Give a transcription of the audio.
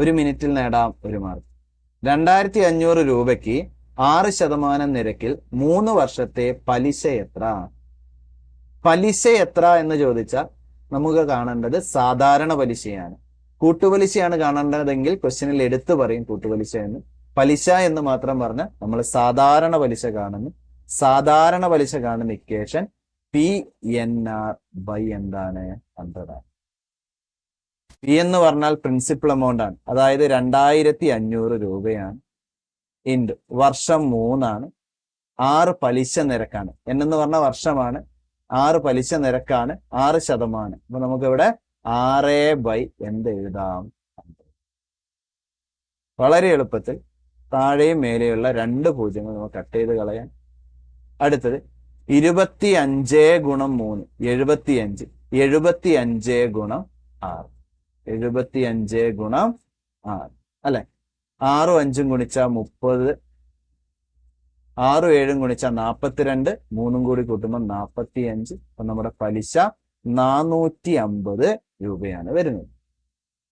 1 മിനിറ്റിൽ നേടാം 1 മാർക്ക്. 2500 രൂപയ്ക്ക് 6% നിരക്കിൽ 3 വർഷത്തെ പലിശ എത്ര? പലിശ എത്ര എന്ന് ചോദിച്ചാൽ നമുക്ക് കാണേണ്ടത് സാധാരണ പലിശയാണ്. കൂട്ടുപലിശയാണ് കാണേണ്ടതെങ്കിൽ ക്വസ്റ്റ്യനിൽ എടുത്തു പറയും കൂട്ടുപലിശ എന്ന്. പലിശ എന്ന് മാത്രം പറഞ്ഞ് നമ്മൾ സാധാരണ പലിശ കാണുന്നു. സാധാരണ പലിശ കാണുന്ന ഇക്വേഷൻ PNR ബൈ എന്താണ്? 100 ആണ്. പി എന്ന് പറഞ്ഞാൽ പ്രിൻസിപ്പൽ എമൗണ്ട് ആണ്. അതായത് 2500 രൂപയാണ്. ഇൻഡ് വർഷം 3 ആണ്. 6 പലിശ നിരക്കാണ്. എന്ന് പറഞ്ഞാൽ വർഷമാണ്. 6 പലിശ നിരക്കാണ്. 6%. അപ്പൊ നമുക്കിവിടെ 6 ബൈ എന്ത് എഴുതാം? വളരെ എളുപ്പത്തിൽ താഴെയും മേലെയുള്ള 2 പൂജ്യങ്ങൾ നമുക്ക് കട്ട് ചെയ്ത് കളയാം. അടുത്തത് 25 ഗുണം 3 75. 75 ഗുണം 6 75 ഗുണം 6 അല്ലെ? 6 5 ഗുണിച്ചാൽ 30, 6 7 ഗുണിച്ചാൽ 42, 3 കൂടി കൂട്ടുമ്പോൾ 45. അപ്പൊ നമ്മുടെ പലിശ 450 രൂപയാണ് വരുന്നത്.